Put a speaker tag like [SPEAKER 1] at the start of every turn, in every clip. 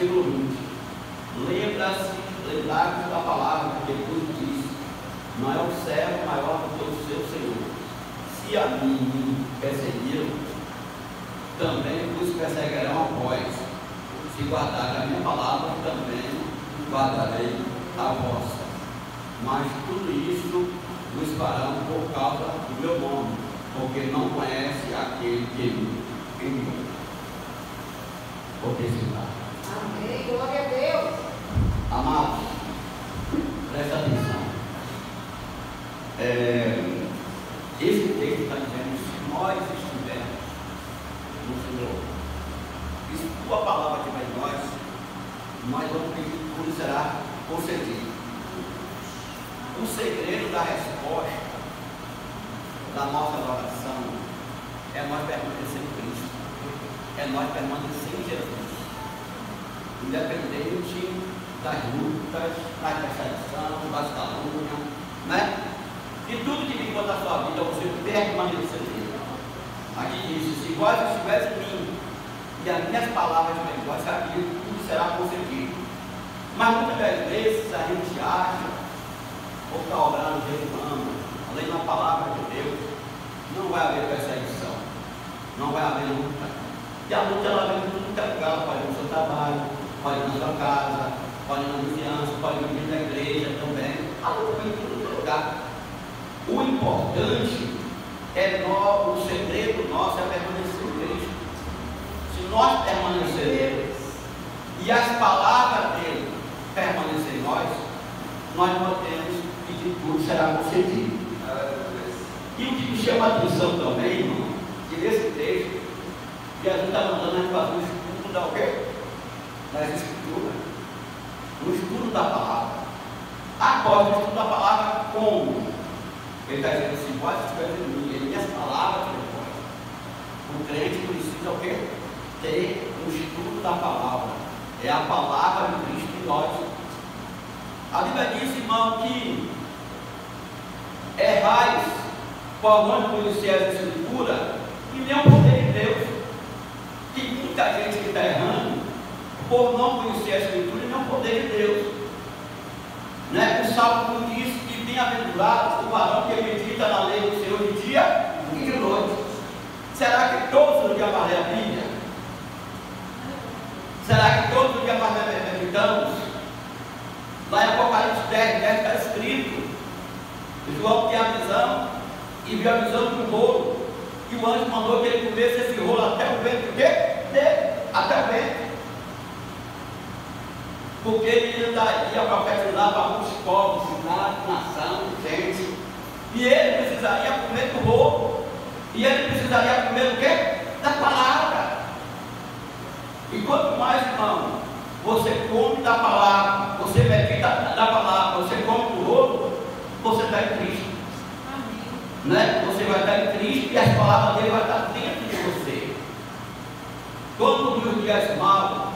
[SPEAKER 1] versículo 20. Lembrai-vos da palavra que Jesus disse: não é o servo maior do que o seu Senhor. Se a mim me perseguiram, também vos perseguirão a vós. Se guardarem a minha palavra, também guardarei a vossa. Mas tudo isso vos farão por causa do meu nome, porque não conhece aquele que me enviou. Porque se dá.
[SPEAKER 2] Amém. Glória a Deus.
[SPEAKER 1] Amados, presta atenção. Esse texto está dizendo: se nós estivermos no Senhor, e se tua palavra estiver em nós vamos pedir que tudo será concedido. O segredo da resposta da nossa oração é nós permanecer em Cristo, é nós permanecer em Jesus, independente das lutas, da perseguição, das calúnias, né? E tudo que vem contra a sua vida, você permanecer nele. Aqui diz: se vós estiveres em mim e as minhas palavras estiverem em vós, tudo será concedido. Mas muitas das vezes a gente acha, ou está orando, jejuando, além da palavra de Deus, não vai haver perseguição, não vai haver luta. E a luta ela vem em tudo que é lugar, pode ir no seu trabalho, pode ir na sua casa, pode ir na vizinhança, pode ir na igreja também. A luta vem em todo lugar. O importante é o segredo nosso é permanecer em Cristo. Se nós permanecermos e as palavras dele permanecerem em nós podemos pedir tudo será concedido. E o que me chama a atenção também, irmão, que nesse texto, Jesus está mandando a gente fazer um estudo da o quê? Das Escrituras. O estudo da palavra. Agora, o estudo da palavra como? Ele está dizendo assim: vós estiverem em mim, e minhas palavras depois. O crente precisa o quê? Ter um estudo da palavra. É a palavra de Cristo em nós. A Bíblia diz, irmão, que errais por não conhecer as Escrituras e nem o poder de Deus. Tem muita gente que está errando por não conhecer a Escritura e nem o poder de Deus. Né? O Salmo diz que bem-aventurado o varão que medita na lei do Senhor de dia e de noite. Será que todos os dias vamos ler a Bíblia? Será que todos os dias nós meditamos? Lá em Apocalipse 10 está escrito: João tem a visão e viu a visão de um rolo, e o anjo mandou que ele comesse esse rolo até o vento, o quê? Até o vento. Porque ele ia profetizar para muitos povos, cidades, nação, gente, e ele precisaria comer do rolo, e ele precisaria comer o quê? Da palavra. E quanto mais, irmão, você come da palavra, você medita da palavra, você come do rolo, você está em Cristo. Né? Você vai estar em Cristo e as palavras dele vão estar dentro de você. Quando vir os dias maus,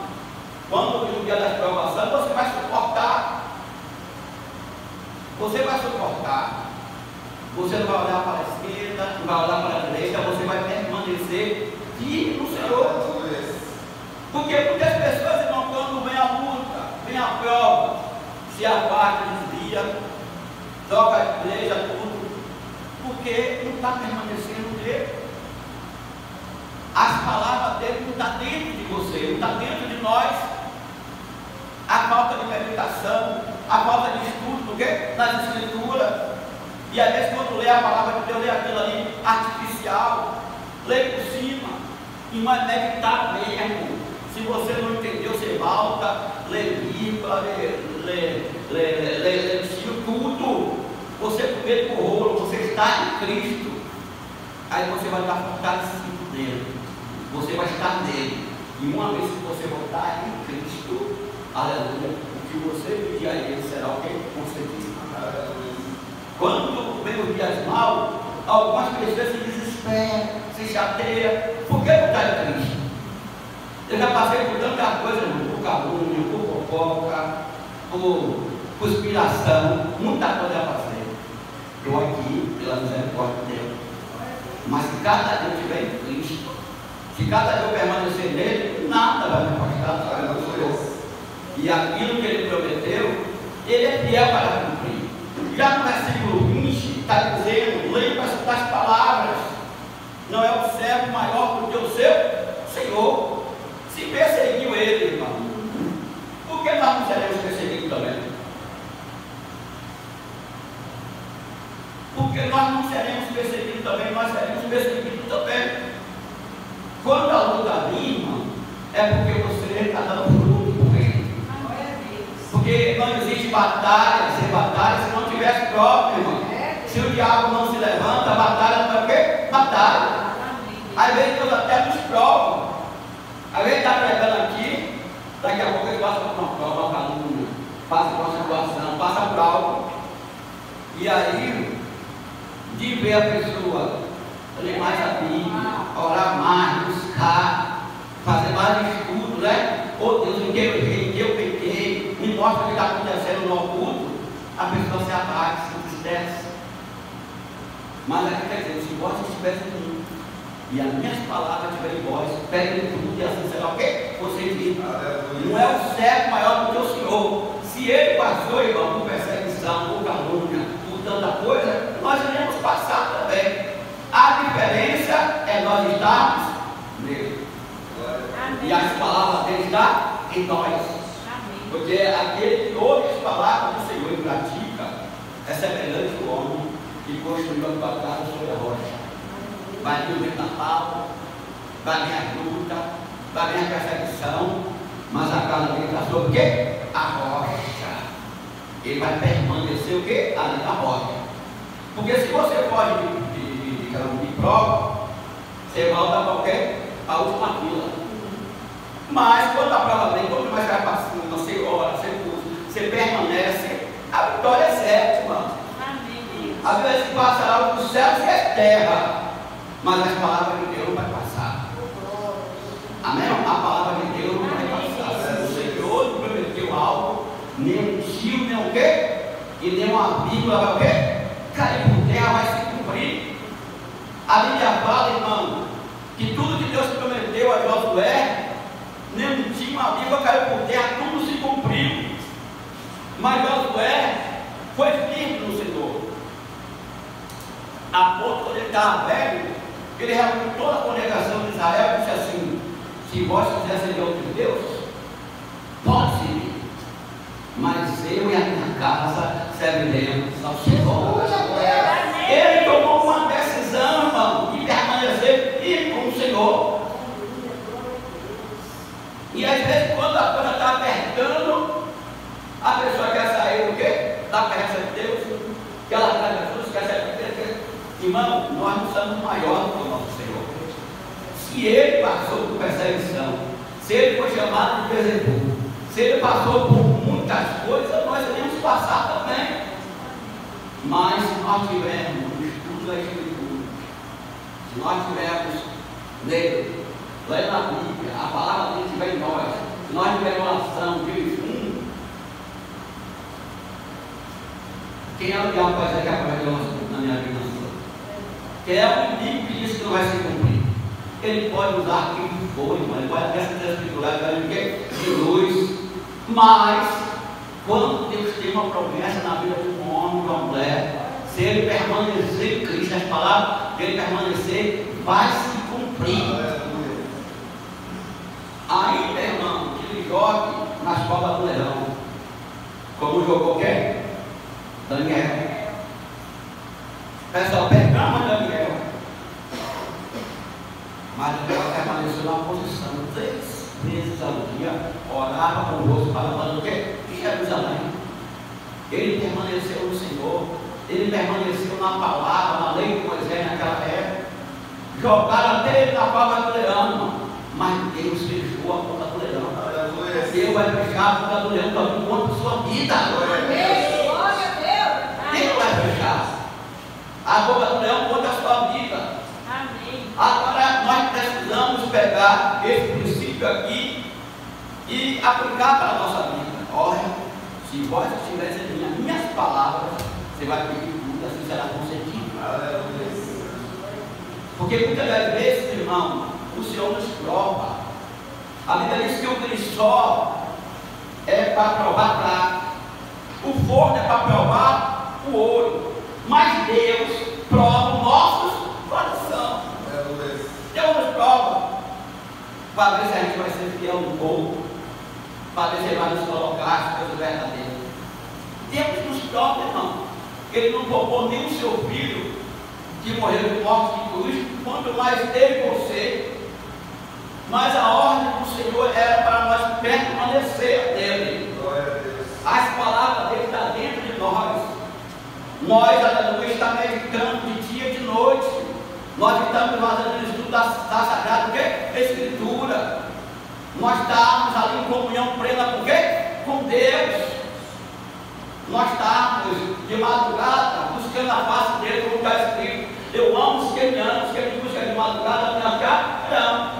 [SPEAKER 1] quando vir o dia da provação, você vai suportar. Você vai suportar. Você não vai olhar para a esquerda, não vai olhar para a direita, você vai permanecer firme no Senhor. Por quê? Porque as pessoas, irmão, quando vem a luta, vem a prova, se abate, desvia, toca a igreja, tudo, porque não está permanecendo nele. As palavras dele não estão dentro de você, não está dentro de nós. A falta de meditação, a falta de estudo, do quê? Nas Escrituras. E às vezes quando lê a palavra de Deus, lê aquilo ali artificial, lê por cima, e não é meditar mesmo. Se você não entendeu, você volta, lê Bíblia, lê tudo. Você comer por rolo, você está em Cristo. Aí você vai estar fortalecido nele. Você vai estar nele. E uma vez que você voltar em Cristo, aleluia, o que você pedir a ele será o que? Concedido. Quando vem os dias maus, algumas pessoas se desesperam, se chateiam. Por que não está em Cristo? Eu já passei por tanta coisa, por calúnia, por fofoca, por conspiração, muita coisa já passei. Eu aqui, pela misericórdia de Deus. Mas se cada dia eu estiver em Cristo, se cada dia eu permanecer nele, nada vai me afastar, sabe? Eu sou eu. E aquilo que ele prometeu, ele é fiel para cumprir. Já no versículo 20 está dizendo: lembra-se das palavras, não é o servo maior do que o seu Senhor. Se perseguiu ele, irmão, por que nós não seremos perseguidos também? Porque nós não seremos perseguidos também, nós seremos perseguidos também. Quando a luta vir, irmão, é porque você está dando fruto por ele. Porque não existe batalha, sem batalha, se não tivesse prova, irmão. Se o diabo não se levanta, a batalha não é o quê? Batalha. Às vezes Deus até nos prova. Às vezes está pregando aqui, daqui a pouco ele passa por uma prova, uma calúnia, passa por uma situação, passa por algo. E aí, de ver a pessoa ler mais a Bíblia, orar mais, buscar, fazer mais estudo, né? Oh Deus, em que eu errei, em que eu pequei, me mostra o que está acontecendo no oculto, a pessoa se abate, se entristece. Mas aqui quer dizer, se vós estivesse em mim, e as minhas palavras estiverem em vós, peguem tudo e assim será o quê? Você vive. Não é o servo maior do que o Senhor. Se ele passou, irmão, por perseguição, por calúnia, por tanta coisa, nós iremos passar também. A diferença é nós estarmos nele. E as palavras dele estão em nós. Porque aquele que ouve as palavras do Senhor e pratica é semelhante ao homem que construiu a sua casa sobre a rocha. Vai vir o vendaval, vai vir a luta, vai vir a perseguição, mas a casa dele está sobre o quê? A rocha. Ele vai permanecer o quê? Ali na rocha. Porque se você foge de prova, você volta para o quê? A última fila. Mas quando a prova vem, quando mais vai passando, você ora, você busca, você permanece, a vitória é certa, irmão. Às vezes passará dos céus e a terra, mas as palavras de Deus não vai passar. Amém? A palavra de Deus não vai passar. Se o Senhor não prometeu algo, nem um tio, nem o quê? E nem uma vírgula vai o quê? Cair por terra, vai se cumprir. A Bíblia fala, irmão, que tudo que Deus prometeu a Josué, nem um tio, uma vírgula caiu por terra, tudo se cumpriu. Mas Josué foi firme no Senhor. A ponto, quando ele estava velho, ele reuniu toda a congregação de Israel e disse assim: se vós quiserem servir outros deuses, pode servir, mas eu e a minha casa serviremos ao Senhor. Ele tomou uma decisão, irmão, de permanecer firme com o Senhor. E às vezes, quando a coisa está apertando, a pessoa quer sair do quê? Da presença de Deus, que ela está em Jesus, quer sair do quê? Irmão, nós não somos maiores do que o nosso Senhor. Se ele passou por perseguição, se ele foi chamado de Beelzebul, se ele passou por muitas coisas, nós iremos passar também. Mas se nós tivermos o estudo da Escritura, se nós tivermos nele, lendo a Bíblia, a palavra dele estiver em nós, se nós tivermos oração, jejum, quem é o diabo que vai ser capaz de na minha vida? Que é o inimigo que diz que não vai se cumprir. Ele pode usar quem for, irmão, ele pode até ser escriturado de luz, mas quando Deus tem uma promessa na vida de um homem, de uma mulher, se ele permanecer em Cristo, as palavras dele permanecer, vai se cumprir. Ainda, irmão, que ele jogue nas covas do leão, como jogou quem? Daniel. Pessoal, pegamos Daniel, mas Daniel permaneceu na posição 3 vezes ao dia, orava com o rosto para fazer o quê? Em Jerusalém. Ele permaneceu no Senhor, ele permaneceu na palavra, na lei de Moisés naquela época. Jogaram até ele na cova do leão, mas Deus fechou a porta do leão. Deus vai fechar a porta do leão para contra a sua vida. Deus vai fechar a boca do leão contra a sua vida. Amém. Agora nós precisamos pegar esse princípio aqui e aplicar para a nossa vida. Olha, se vós estiverem em as minhas palavras, você vai pedir tudo, assim será concedido. Porque muitas das vezes, irmão, o Senhor nos prova. A Bíblia diz que o cristão é para provar prata, o forno é para provar o ouro, mas Deus prova o nosso coração. Deus nos prova para ver se a gente vai ser fiel no pouco, para ver se Ele vai nos colocar as coisas verdadeiras. Deus nos prova, irmão. Ele não poupou nem o seu filho, que morreu de morte de cruz, quanto mais ele e você. Mas a ordem do Senhor era para nós permanecer nele. As palavras dele estão dentro de nós. Nós, aleluia, estamos meditando de dia e de noite. Nós estamos fazendo o estudo da Sagrada Escritura. Nós estamos ali em comunhão plena com quem? Com Deus. Nós estamos de madrugada buscando a face dele, como está escrito. Eu amo os que me amam, os que me buscam de madrugada, me acharão.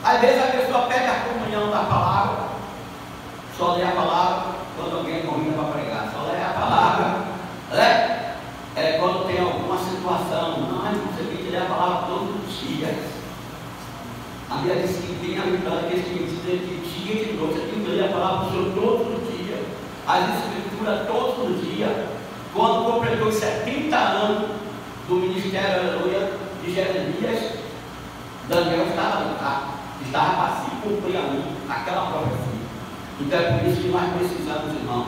[SPEAKER 1] Às vezes a pessoa pega a comunhão da palavra, só lê a palavra quando alguém convida para pregar, só lê a palavra, né? Quando tem alguma situação, você tem que ler a palavra todos os dias. A Bíblia diz que tem a verdade que de dia e de noite, você tem que ler a palavra do Senhor todos os dias, as escrituras todos os dias. Quando completou 70 anos do ministério, aleluia, de Jeremias, Daniel estava lá, estava para se cumprir a mim aquela profecia. Então é por isso que nós precisamos, irmão,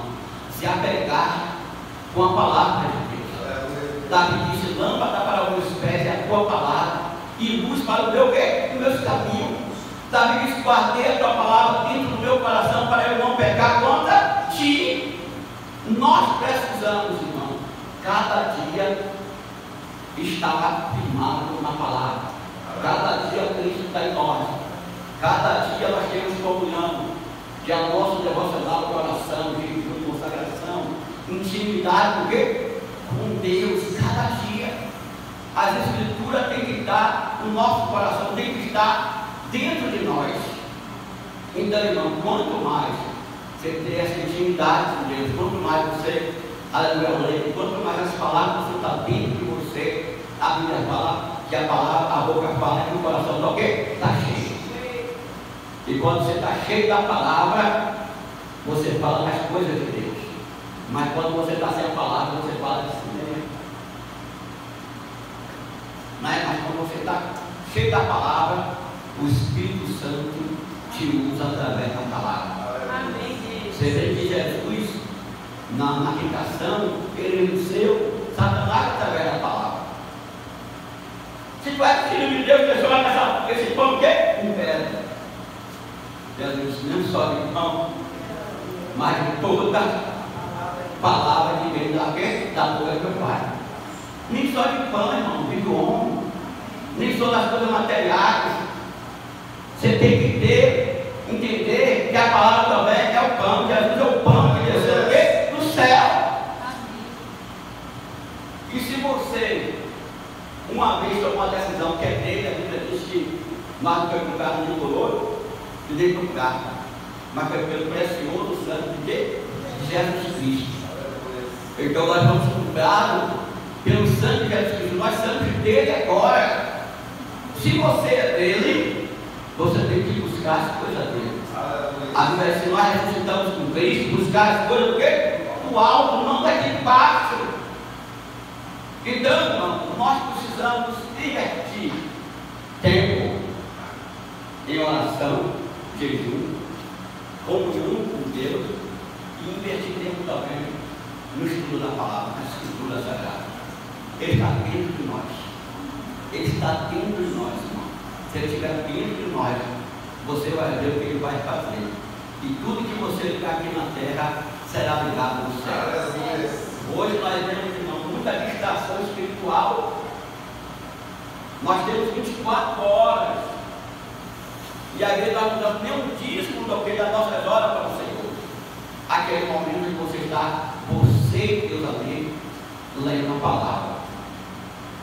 [SPEAKER 1] se apegar com a palavra de Deus. Davi disse: lâmpada para os meus pés é a tua palavra, e luz para o meu quê? Os meus caminhos. Davi disse: guardei a tua palavra dentro do meu coração para eu não pecar contra ti. Nós precisamos, irmão, cada dia estar firmado na palavra. Cada dia Cristo está em nós. Cada dia nós temos comunhão, que é o nosso devocional de oração, de consagração, intimidade com quê? Com Deus. Cada dia as escrituras têm que estar no nosso coração, tem que estar dentro de nós. Então, irmão, quanto mais você tem essa intimidade com Deus, quanto mais você, aleluia, quanto mais as palavras você está dentro de você, a Bíblia fala que a palavra, a boca fala que o coração está o quê? Está cheio. E quando você está cheio da palavra, você fala das coisas de Deus. Mas quando você está sem a palavra, você fala de si mesmo. Mas quando você está cheio da palavra, o Espírito Santo te usa através da palavra. Você vê que Jesus, na tentação, ele venceu Satanás através da palavra. Se tu és filho de Deus, você vai esse pão o quê? Um pedra. Jesus não só de pão, mas de toda palavra que vem da boca do meu Pai. Nem só de pão, irmão, nem do homem, nem só das coisas materiais. Você tem que entender que a palavra também é o pão. Jesus é o pão que desceu o quê? Do céu. E se você uma vez tomou uma decisão que é dele, a Bíblia diz que nós não foi por causa de ouro e nem por carta, mas foi pelo precioso sangue de Jesus Cristo. Então nós vamos comprados pelo sangue de Jesus Cristo, nós somos dele agora. Se você é dele, você tem que buscar as coisas dele. A Bíblia diz que nós ressuscitamos com Cristo, buscar as coisas do quê? Do alto, não daqui de baixo. Então, irmão, nós precisamos investir tempo em oração, jejum, comunhão com Deus e investir tempo também no estudo da palavra, na escritura sagrada. Ele está dentro de nós. Ele está dentro de nós, irmão. Se ele estiver dentro de nós, você vai ver o que ele vai fazer. E tudo que você ligar aqui na terra será ligado no céu. Hoje nós vemos, irmão, muita distração espiritual. Nós temos 24 horas. E às vezes nós não damos nem um dízimo do que das nossas horas para o Senhor. Aquele momento que você está, você, Deus amigo, lendo a palavra.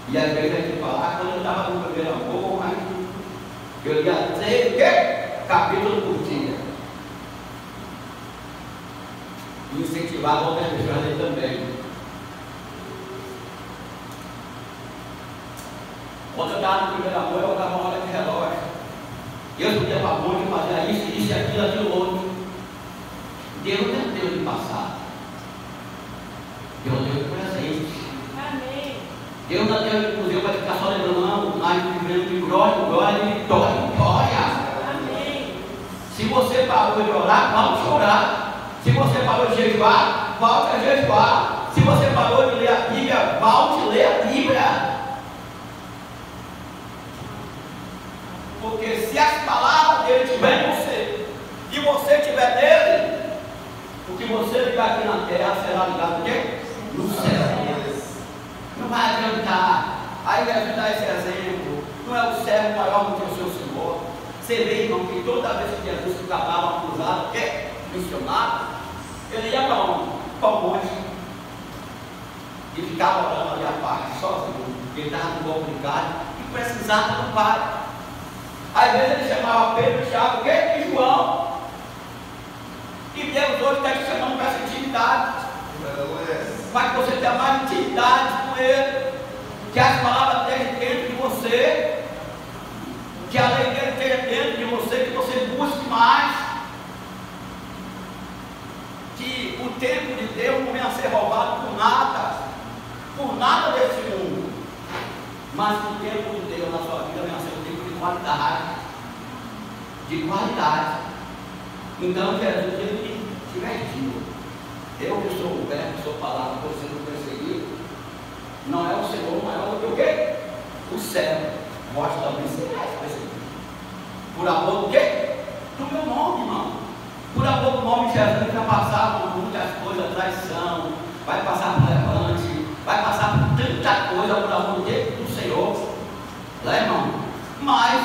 [SPEAKER 1] E às vezes a gente fala, quando eu estava no primeiro amor, mas eu ia dizer o quê? Capítulo por dia. E incentivar outras pessoas aí também. Quando eu estava no primeiro amor, eu estava uma hora de relógio. Eu subia para a ponte e fazia isso, aquilo, outro. Deus não é Deus de passado. Deus é Deus de presente.
[SPEAKER 2] Amém.
[SPEAKER 1] Deus não é Deus de museu para ficar só lembrando, não. Nós vivemos de glória, glória e vitória, vitória.
[SPEAKER 2] Amém.
[SPEAKER 1] Se você parou de orar, vamos orar. Se você parou de jejuar, volte a jejuar. Se você parou de ler a Bíblia, volte a ler a Bíblia. Porque se as palavras dele estiverem em você, e você estiver nele, o que você ligar aqui na terra será ligado no quê? No céu. Não vai adiantar. Aí Jesus dá esse exemplo. Não é o servo maior do que o seu Senhor. Você vê, irmão, que toda vez que Jesus ficava acusado, o quê? Missionário, ele ia para onde? Para o monte. E ficava orando ali à parte, sozinho. Ele estava com complicado e precisava do Pai. Às vezes ele chamava Pedro, Tiago, o quê? E João. E Deus hoje está te chamando para essa intimidade. Para que você tenha mais intimidade com Ele. Que as palavras estejam dentro de você. Que a lei dele esteja dentro de você. Que você busque mais. Que o tempo de Deus não venha a ser roubado por nada. Por nada desse mundo. Mas que o tempo de Deus na sua vida venha a ser um tempo de qualidade. De qualidade. Então Jesus ele divertiu. Eu que sou o verbo, sou palavra, estou sendo perseguido. Não é o Senhor maior do que o quê? O céu. Vós também sereis perseguidos. Por amor do quê? Do meu nome, irmão. Por amor do nome de Jesus, vai passar por muitas coisas, traição, vai passar por levante, vai passar por tanta coisa por amor do quê? Do Senhor. Né, irmão? Mas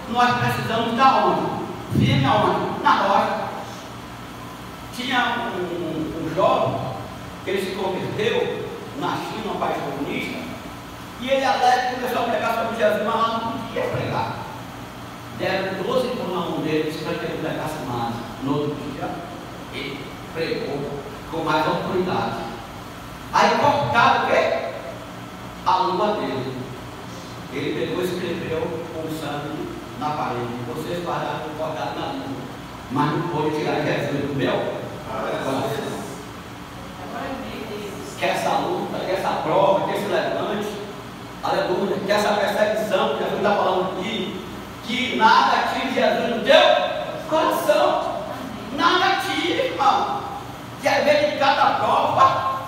[SPEAKER 1] nós precisamos estar onde? Firme aonde? Na rocha. Tinha um jovem que ele se converteu na China, um país comunista, e ele alegre começou a pregar sobre Jesus, mas lá não podia pregar. Deram 12 por na mão dele para que ele pregasse mais. No outro dia, ele pregou com mais autoridade. Aí cortaram o quê? A língua dele. Ele pegou e escreveu com sangue na parede. Vocês pararam de cortar na língua, mas não pôde tirar Jesus do meu coração. Que essa luta, que essa prova, que esse levante, aleluia, que essa perseguição que Jesus está falando aqui, que nada tire Jesus do teu coração. Nada tire, irmão. Que às vezes cada prova,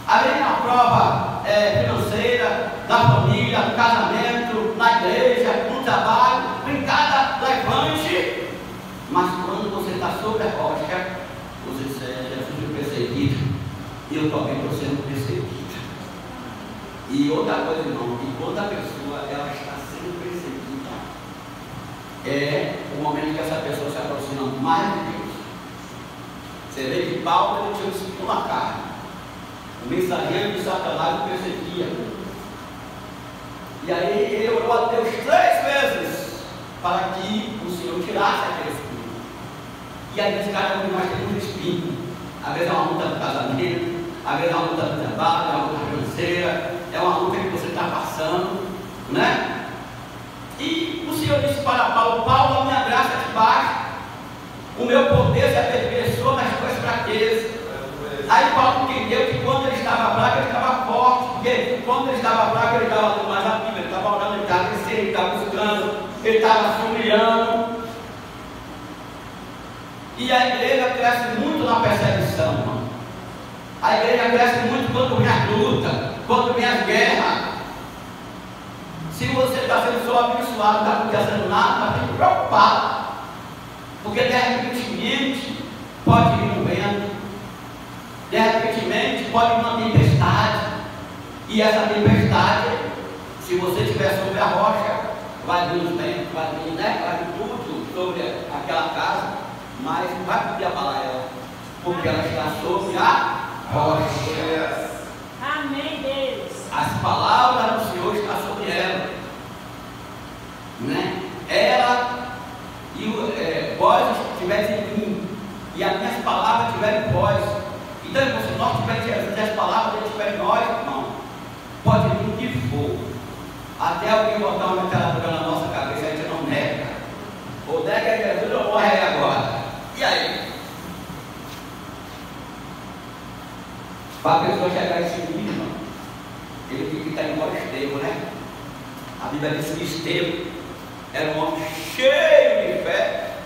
[SPEAKER 1] às vezes na prova financeira, na família, no casamento, na igreja, no trabalho, em cada levante. Mas quando você está sobre a rocha, você é Jesus perseguido. E eu também estou sendo perseguido. E outra coisa, irmão, que toda pessoa ela está sendo perseguida, é o momento que essa pessoa se aproxima mais de Deus. Você vê que Paulo ele tinha um espinho na carne. O mensageiro de Satanás o perseguia. E aí ele orou a Deus 3 vezes para que o Senhor tirasse aquele espinho. E às vezes cada um de nós tem um espinho. Às vezes é uma luta do casamento, às vezes é uma luta do trabalho, é uma luta financeira, é uma luta que você está passando, né? E o Senhor disse para Paulo: Paulo, a minha graça te basta, o meu poder se aperfeiçoa nas tuas fraquezas. Aí Paulo entendeu que quando ele estava fraco, ele estava forte, porque quando ele estava fraco, ele estava lendo mais a Bíblia, ele estava orando, ele estava crescendo, ele estava buscando, ele estava se humilhando. E a igreja cresce muito na perseguição, irmão. A igreja cresce muito quando vem as lutas, quando vem as guerras. Se você está sendo só abençoado, não está acontecendo nada, mas tem que preocupar. Porque de repente pode vir um vento, de repente pode vir uma tempestade. E essa tempestade, se você estiver sobre a rocha, vai vir os ventos, vai vir, né? Vai vir tudo sobre aquela casa. Mas não vai poder abalar ela, porque ela está sobre a rocha.
[SPEAKER 2] Amém, Deus.
[SPEAKER 1] As palavras do Senhor estão sobre ela, né? Ela e vós estiverem em mim, e as minhas palavras estiverem em vós. Então, se nós tivermos Jesus, as palavras dele estiverem em nós, irmão, pode vir o que for. Até alguém botar uma metralhadora na nossa cabeça, a gente não nega. Ou nega Jesus ou morre aí agora. E aí? Para a pessoa chegar a esse nível, irmão, ele tem que estar igual Estevão, né? A Bíblia diz que Estevão era um homem cheio de fé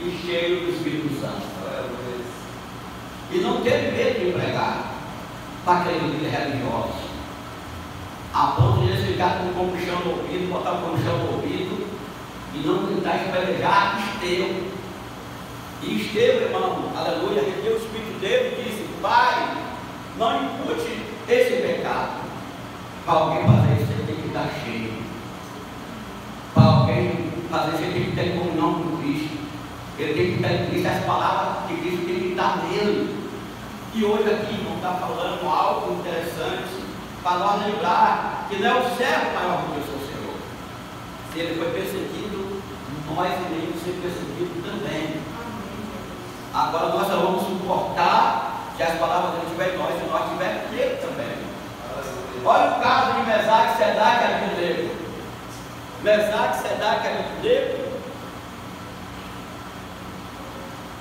[SPEAKER 1] e cheio do Espírito Santo. E não teve medo de pregar para aqueles líderes religiosos, a ponto de eles ficarem com o comichão no ouvido, botar o comichão no ouvido e não tentar espelhar Estevão. E Estevão, irmão, aleluia, reuniu o Espírito dele e disse: Pai, não impute esse pecado. Para alguém fazer isso, ele tem que estar cheio. Para alguém fazer isso, ele tem que ter comunhão com Cristo. Ele tem que ter em Cristo, as palavras de Cristo tem que estar nele. E hoje aqui, irmão, está falando algo interessante para nós lembrar que não é o servo maior do que o seu Senhor. Se ele foi perseguido, nós iremos ser perseguidos também. Agora nós só vamos suportar se as palavras dele estiverem em nós e nós estivermos nele também. Olha o caso de Mesaque, Sedaque e Abidinego. Mesaque, Sedaque e Abidinego.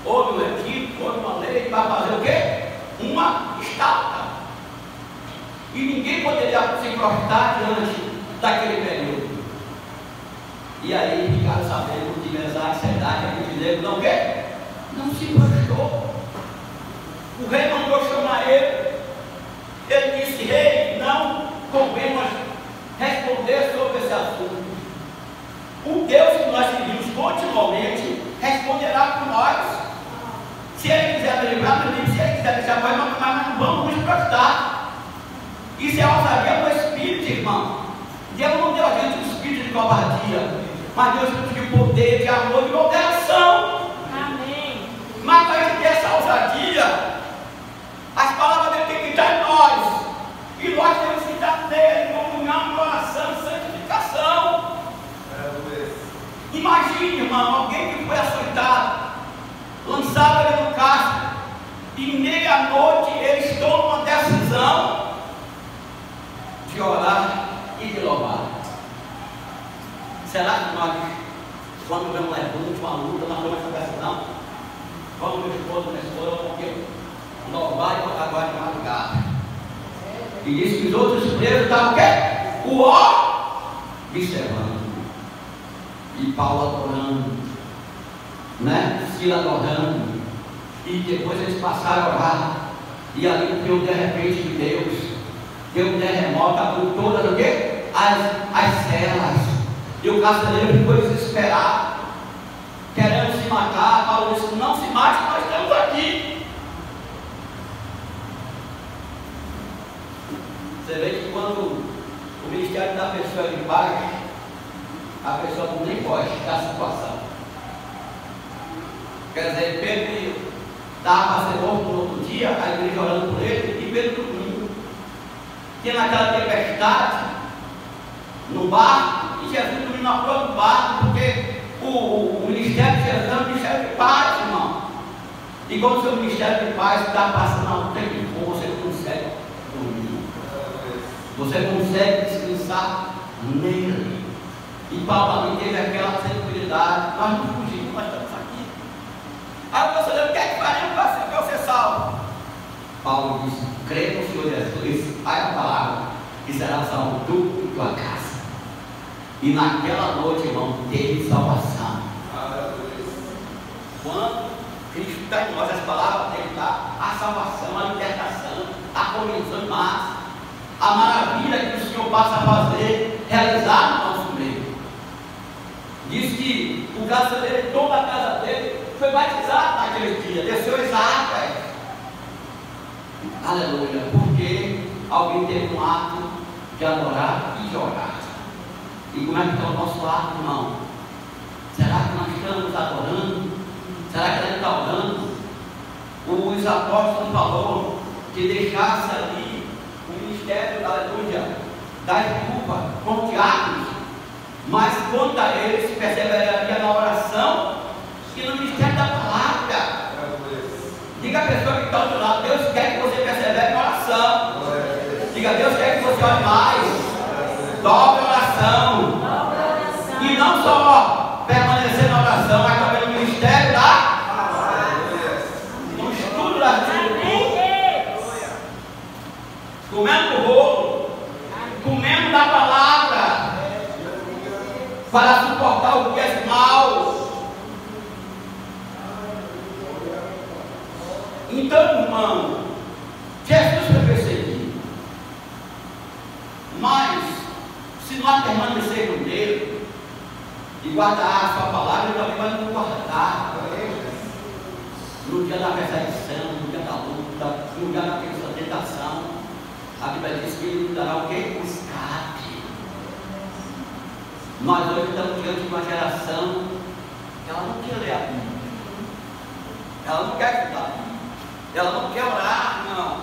[SPEAKER 1] Houve um equipe, houve uma lei para fazer o quê? Uma estátua. E ninguém poderia se prostrar diante daquele período. E aí ficaram sabendo que Mesaque, Sedaque e Abidinego não quê? Não se prostrou. O rei mandou chamar ele. Ele disse: Rei, não convém nós responder sobre esse assunto. O Deus que nós seguimos continuamente responderá por nós. Se ele quiser me livrar, me livre. Se ele quiser deixar mais, mas não vamos nos prostrar. Isso é ousadia do Espírito, irmão. Deus não deu a gente um espírito de covardia, mas deu um espírito de poder, de amor, de moderação.
[SPEAKER 2] Amém.
[SPEAKER 1] Mas para a gente ter essa ousadia, as palavras dele têm que estar em nós. E nós temos que estar nele, comunhão, oração, santificação. Imagine, irmão, alguém que foi açoitado, lançado ali no cárcere, e meia-noite eles tomam uma decisão de orar e de louvar. Será que nós, quando vemos uma luta, nós tomamos essa decisão? Vamos, meu esposo, minha esposa, porque louvar e botar agora de madrugada. E disse que os outros presos estavam o quê? O ó observando. E Paulo adorando, né? Sila adorando. E depois eles passaram a orar. E ali deu de repente de Deus. Deu um terremoto, abriu todas o quê? As celas. E o carcereiro ficou desesperado, querendo se matar. Paulo disse: não se mate, nós estamos aqui. Você vê que quando o ministério da pessoa é de paz, a pessoa nem pode da situação. Quer dizer, Pedro estava para ser morto no outro dia, a igreja orando por ele, e Pedro dormindo. Tinha naquela tempestade no barco, e Jesus dormindo na prova do barco, porque o ministério de Jesus é um ministério de paz, irmão. E quando o seu ministério de paz está passando um tempo de fogo, você consegue dormir. Você consegue descansar nele. E Paulo ali teve aquela tranquilidade. Nós não fugimos, nós estamos aqui. Aí você lembra: o que é que faremos para ser salvo? Paulo disse: crê no Senhor Jesus, faz a palavra, e será salvo tu e tua casa. E naquela noite, irmão, teve salvação. Quando Cristo está em nós, as palavras dele está a salvação, a libertação, a convenção em massa, a maravilha que o Senhor passa a fazer, realizar no nosso meio. Diz que o carcereiro, toda a casa dele, foi batizado naquele dia, desceu as águas. Aleluia, porque alguém teve um ato de adorar e de orar. E como é que está o nosso ato, irmão? Será que nós estamos adorando? Será que a gente está orando? Os apóstolos falaram que deixasse ali o ministério, aleluia, das viúvas com diáconos, mas quanto a eles perseveraria na oração e no ministério da palavra. Diga a pessoa que está ao seu lado: Deus quer que você persevere na oração. Diga: Deus quer que você ore mais. Dobre a oração. E não só permanecer na oração, mas também no ministério no estudo da Escritura. para suportar o que é mal. Então, irmão, Jesus foi perseguido, mas se nós permanecermos nele e guardar a sua palavra, ele também vai nos guardar no dia da perseguição, no dia da luta, no dia da tentação. A Bíblia diz que ele nos dará o quê? O escape. Nós hoje estamos diante de uma geração que ela não quer ler a Bíblia, ela não quer estudar a Bíblia, ela não quer orar, não,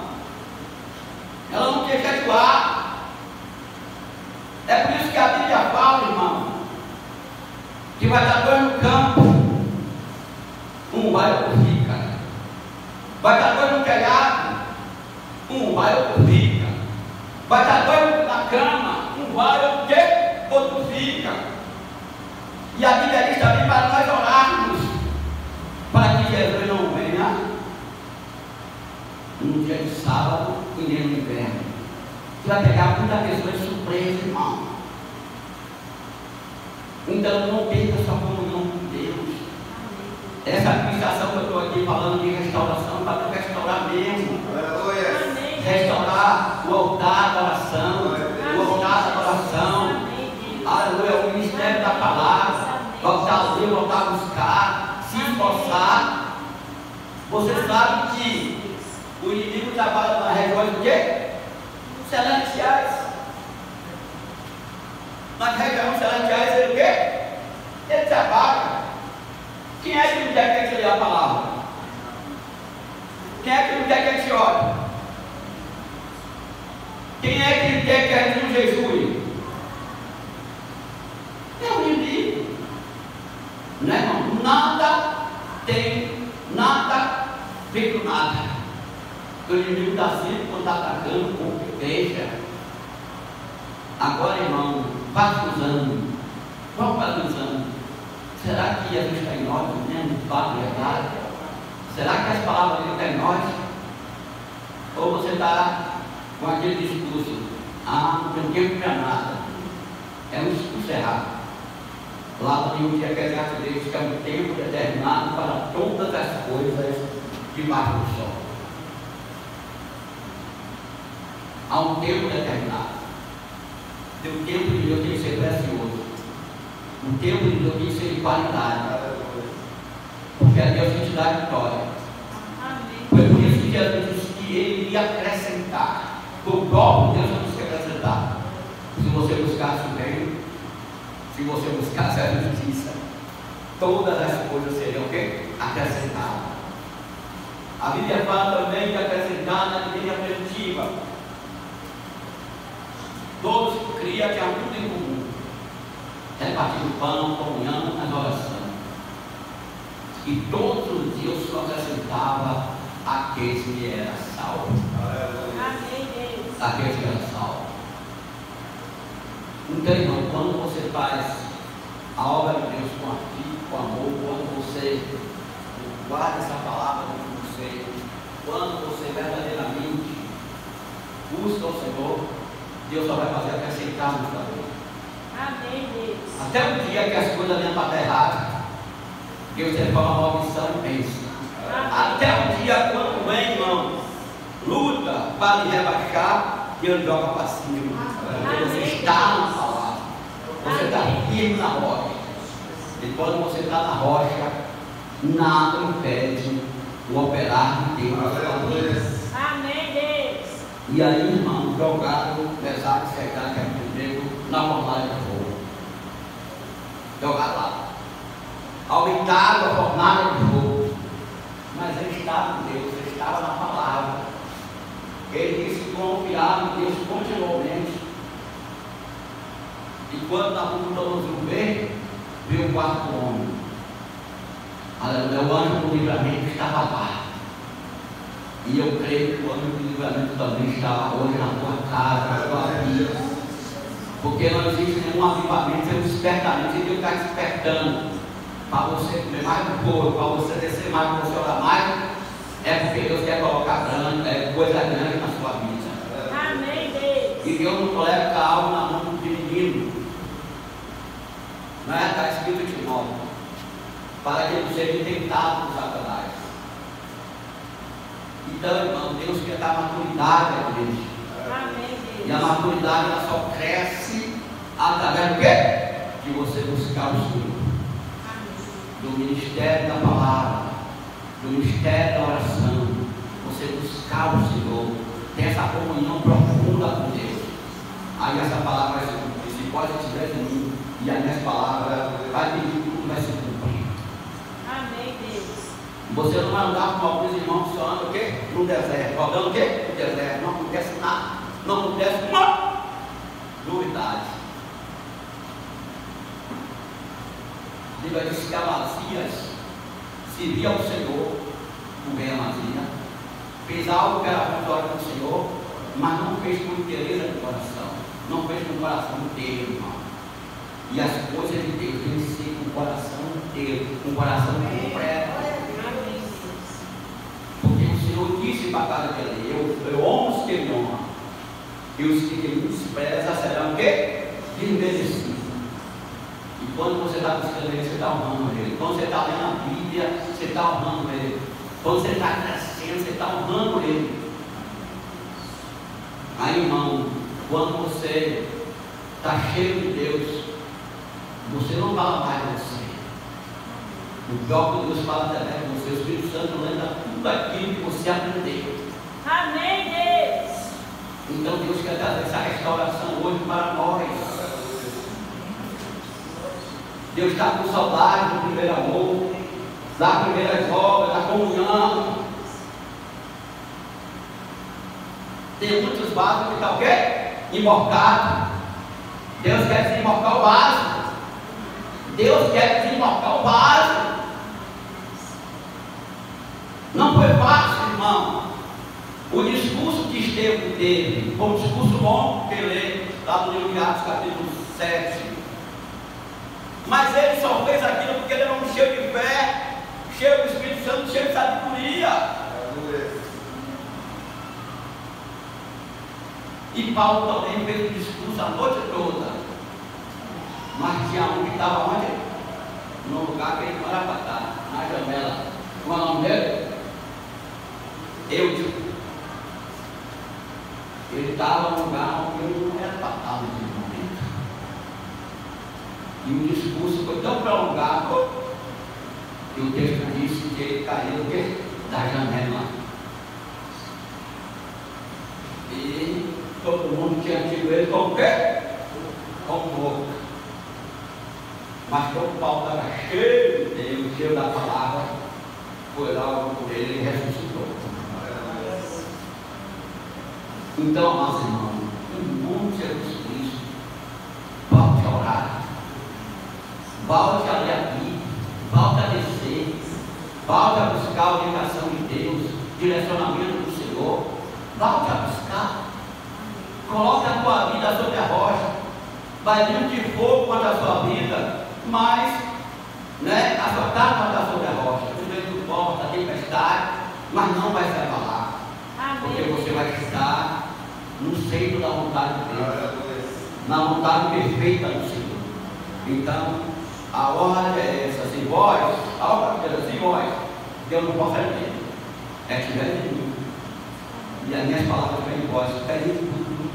[SPEAKER 1] ela não quer jejuar. É por isso que a Bíblia fala, irmão, que vai dar dois no campo, um vai outro fica, vai dar dois no telhado, um vai outro fica, vai dar dois na cama, um vai outro fica. E a Bíblia diz também para nós orarmos para que Jesus não venha no dia de sábado e nem no inverno. Você vai pegar muita pessoa de surpresa, irmão. Então não perca sua comunhão com Deus. Essa administração que eu estou aqui falando de restauração, para não restaurar mesmo. Restaurar o altar da oração, o altar da adoração. Aleluia, o ministério da palavra. Voltar a ler, voltar a buscar, se esforçar. Você sabe que o inimigo trabalha nas regiões do quê? Celestiais. Nas regiões celestiais ele o quê? Ele trabalha. Quem é que não quer que a gente leia a palavra? Quem é que não quer que a gente ore? Quem é que não quer que a gente não jejue? É o inimigo. Não é, irmão? Nada feito nada. O inimigo está sempre quando está atacando com igreja. Agora, irmão, batizando. Vamos batizando. Será que Jesus está em nós mesmo? Verdade? Será que as palavras dele estão em nós? Ou você está com aquele discurso? Não tem tempo para nada. É um discurso errado. Lá no livro de Eclesiastes diz que é um tempo determinado para todas as coisas debaixo do sol. Há um tempo determinado. E o tempo de Deus tem que ser precioso. O tempo de Deus tem que ser de qualidade. Porque é Deus que te dá a vitória. Foi por isso que Jesus disse que Ele ia acrescentar. O próprio Deus não quer acrescentar. Se você buscasse o bem, se você buscasse a justiça, todas as coisas seriam o quê? Acrescentadas. A Bíblia fala também de acrescentar na igreja primitiva. Todos que criam tinham tudo em comum. Repartir o pão, comunhão, a oração. E todos os dias só acrescentava aqueles que eram salvos.
[SPEAKER 2] Amém, Deus.
[SPEAKER 1] Aqueles que eram salvos. Então, irmão, quando você faz a obra de Deus com amor, quando você guarda essa palavra de você, quando você verdadeiramente busca o Senhor, Deus só vai fazer acrescentar no sua vida.
[SPEAKER 2] Amém, Deus.
[SPEAKER 1] Até o dia que as coisas venham para dar errado, Deus tem uma maldição e pensa. Até o dia quando vem, irmão, luta para lhe rebaixar, Deus joga para cima. Porque você está na palavra, você está firme na rocha. E quando você está na rocha, nada impede o operar de Deus na sua vida.
[SPEAKER 2] Amém, Deus.
[SPEAKER 1] E aí, irmão, jogado, pesado, secado, que é primeiro, na fornalha de fogo. Jogado lá. Aumentado a fornalha de fogo. Mas ele estava em Deus, ele estava na palavra. Ele disse que confiava em Deus continuamente. E quando nós vamos ver, veio o quarto homem. Aleluia, o anjo do livramento estava lá. E eu creio que o anjo do livramento também estava hoje na tua casa, na tua vida. Porque não existe nenhum avivamento, é um despertamento. E Deus está despertando para você comer mais do corpo, para você descer mais, para você orar mais. É porque Deus quer colocar coisa grande na sua vida.
[SPEAKER 2] Amém, Deus.
[SPEAKER 1] E Deus não coloca algo na mão de menino. escrito em Timóteo, para que não seja tentado por Satanás. Então, irmão, Deus quer dar maturidade à igreja.
[SPEAKER 2] Amém, Deus.
[SPEAKER 1] E a maturidade ela só cresce através do quê? De você buscar o Senhor. Do ministério da palavra, do ministério da oração. Você buscar o Senhor, ter essa comunhão profunda com Deus. Aí essa palavra vai se cumprir. Se pode estiver em mim, e a minha palavra vai pedir que tudo vai se cumprir.
[SPEAKER 2] Amém, Deus.
[SPEAKER 1] Você não vai andar com alguns irmãos que só andam o quê? No deserto. Rodando o quê? No deserto. Não acontece nada. Não acontece uma novidade. Bíblia diz que Amazias servia ao Senhor, o rei Amazias, fez algo que era vitória do Senhor, mas não fez com interesse do coração, não fez com o coração inteiro, irmão. E as coisas de Deus tem que ser com o coração inteiro, com o coração completo.
[SPEAKER 2] Amém, Deus.
[SPEAKER 1] Porque o Senhor disse para cada dele: eu honro os que me honram, e os que me desprezam serão o quê? Desmerecidos. E quando você está buscando ele, você está honrando ele. Quando você está lendo a Bíblia, você está honrando ele. Quando você está crescendo, você está honrando ele. Aí, irmão, quando você está cheio de Deus, você não fala mais de você. O próprio Deus fala através de você. O Espírito Santo lembra tudo aquilo que você aprendeu.
[SPEAKER 2] Amém, Deus.
[SPEAKER 1] Então Deus quer trazer essa restauração hoje para nós. Deus está com saudade do primeiro amor, da primeira obra, da comunhão. Tem muitos vasos que estão o quê? Emborcados. Deus quer desemborcar o vaso. Deus quer desemborcar o vaso. Não foi fácil, irmão. O discurso que Estevão teve foi um discurso longo que ele lê lá no livro de Atos, capítulo 7. Mas ele só fez aquilo porque ele era um cheio de fé, cheio do Espírito Santo, cheio de sabedoria. E Paulo também fez um discurso a noite toda. Mas tinha um que estava onde? No lugar que ele não era para estar, na janela. Qual é o nome dele? Eutico. Ele estava no lugar onde ele não era para estar naquele momento. E o discurso foi tão prolongado que o texto disse que ele caiu da janela. E todo mundo tinha tido ele como quê? Como morto. Mas como Paulo estava cheio de Deus, cheio da palavra, foi lá por ele e ressuscitou. Então, amados irmãos, em nome de Jesus Cristo, volte a orar, volte a ler a Bíblia, volte a descer, volte a buscar a orientação de Deus, direcionamento do Senhor, volte a buscar, coloque a tua vida sobre a rocha, vai vir um de fogo contra a sua vida, mas a sua casa vai estar sobre a rocha, no meio do vento, da tempestade, mas não vai se abalar, porque você vai estar no centro da vontade de Deus, na vontade perfeita do Senhor. Então, a ordem é essa: se vós, a ordem é se vós, Deus não pode fazer, é tiver em mim, e as minhas palavras vêm em vós, pedem tudo,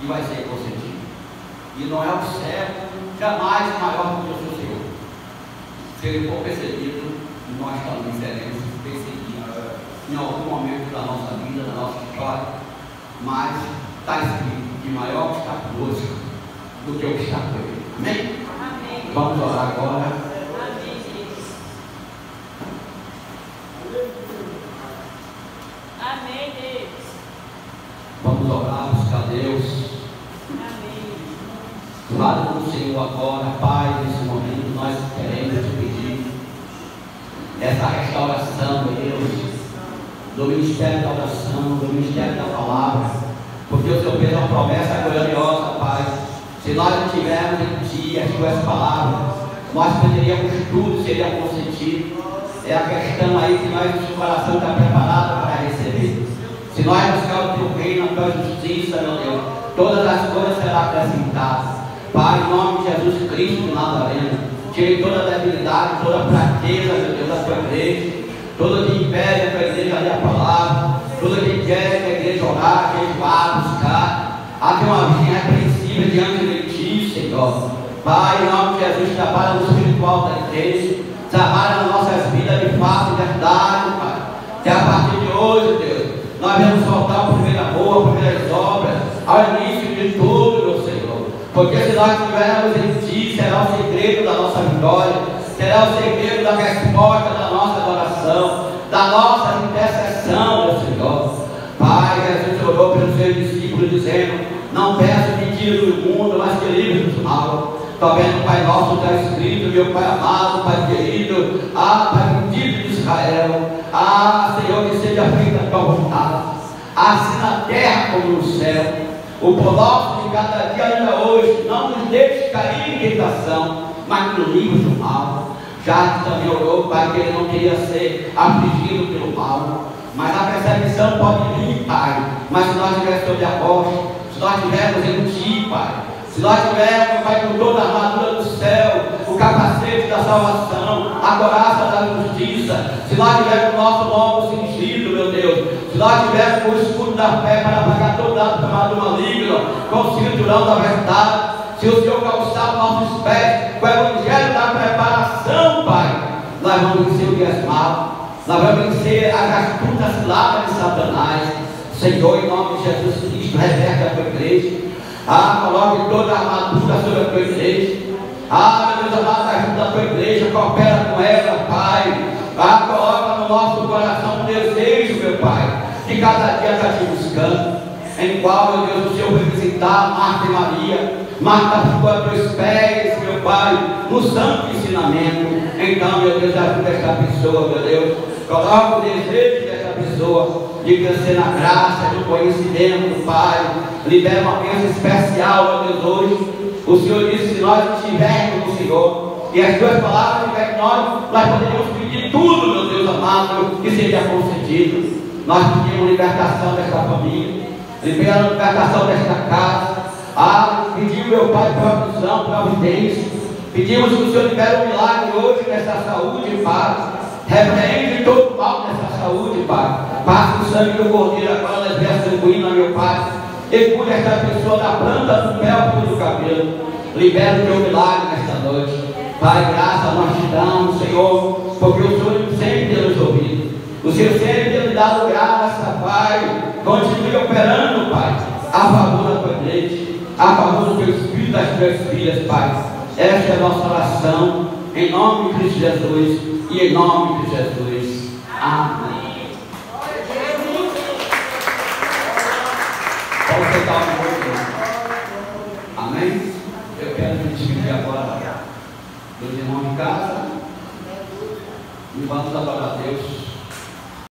[SPEAKER 1] e vai ser concedido. E não é o céu jamais maior do que o Senhor. Se ele for perseguido, nós também seremos perseguidos em algum momento da nossa vida, da nossa história. Mas está escrito que maior está conosco do que o que está com ele. Amém?
[SPEAKER 2] Amém.
[SPEAKER 1] Vamos orar agora.
[SPEAKER 2] Amém, Deus. Amém, Deus.
[SPEAKER 1] Vamos orar, buscar Deus.
[SPEAKER 2] Amém.
[SPEAKER 1] Fala com o Senhor agora, Pai. Nesse momento nós queremos te pedir essa restauração, Deus, do ministério da oração, do ministério da palavra, porque o Senhor fez uma promessa gloriosa, Pai. Se nós não tivermos em Ti as Tuas palavras, nós poderíamos tudo, seria consentido. É a questão aí se nosso coração está preparado para receber. Se nós buscarmos o Teu reino, a Tua justiça, meu Deus, todas as coisas serão acrescentadas. Pai, em nome de Jesus Cristo, Nazareno, tire toda a debilidade, toda a fraqueza, meu Deus, da tua igreja, tudo que impede a tua igreja a ler a palavra, tudo que impede a igreja orar, jejuar, buscar, há uma vida irrepreensível diante de ti, Senhor. Pai, em nome de Jesus, trabalha no espiritual da igreja, trabalha nas nossas vidas de fato e verdade, Pai. Que a partir de hoje, Deus, nós vamos voltar ao primeiro amor, às primeiras obras, ao início de tudo, meu Senhor. Porque se nós estivermos em Ti, será o segredo da nossa vitória, será o segredo da resposta da nossa adoração, da nossa intercessão, meu Senhor. Pai, Jesus orou pelos seus discípulos, dizendo: não peço que tire do mundo, mas que livre do mal. Também no Pai Nosso está escrito: meu Pai amado, Pai querido, Pai bendito de Israel, Senhor, que seja feita a tua vontade, assim na terra como no céu. O pão nosso de cada dia ainda hoje, não nos deixe cair em tentação, mas nos livre do mal. Já que também orou, Pai, que ele não queria ser afligido pelo mal, mas a perseguição pode vir, Pai. Mas se nós estivermos sob a rocha, se nós estivermos em Ti, Pai, se nós tivermos, Pai, com toda a armadura do céu, o capacete da salvação, a coraça da justiça, se nós tivermos o nosso lomo cingido, meu Deus, se nós tivermos o escudo da fé para apagar todo dado chamado maligno, com o cinturão da verdade, se o Senhor calçar os nossos pés com o evangelho da preparação, Pai, nós vamos vencer o diasmado, nós vamos vencer as astutas ciladas de Satanás. Senhor, em nome de Jesus Cristo, reverte a tua igreja. Coloque toda a armadura sobre a tua igreja. Meu Deus amado, ajuda a tua igreja, coopera com ela, Pai. Coloca no nosso coração um desejo, meu Pai, que cada dia está te buscando. Em qual, meu Deus, o Senhor vai visitar Marta e Maria. Marta ficou a teus pés, meu Pai, no santo ensinamento. Então, meu Deus, ajuda esta pessoa, meu Deus. Coloca o desejo desta pessoa de crescer na graça, no conhecimento, Pai. Libera uma bênção especial, meu Deus, hoje. O Senhor disse: se nós estivermos no Senhor e as tuas palavras estiverem em nós poderíamos pedir tudo, meu Deus amado, que seja concedido. Nós pedimos libertação desta família, libera a libertação desta casa. Pedimos, meu Pai, provisão, providência. Pedimos que o Senhor libere um milagre hoje nessa saúde, Pai. Repreende todo o mal nessa saúde, Pai. Passa o sangue do Cordeiro agora nas veias sanguíneas, meu Pai. E cura esta pessoa da planta do pé ao fio do cabelo. Libera o teu milagre nesta noite. Pai, graça nós te damos, Senhor, porque o Senhor sempre tem nos ouvido. O Senhor sempre tem nos dado graça, Pai. Continue operando, Pai, a favor da tua igreja, a favor do teu espírito, das tuas filhas, Pai. Esta é a nossa oração, em nome de Cristo Jesus e em nome de Jesus. Amém. Vamos sentar um pouco. Amém? Eu quero me despedir agora dos irmãos de casa e vamos adorar a Deus.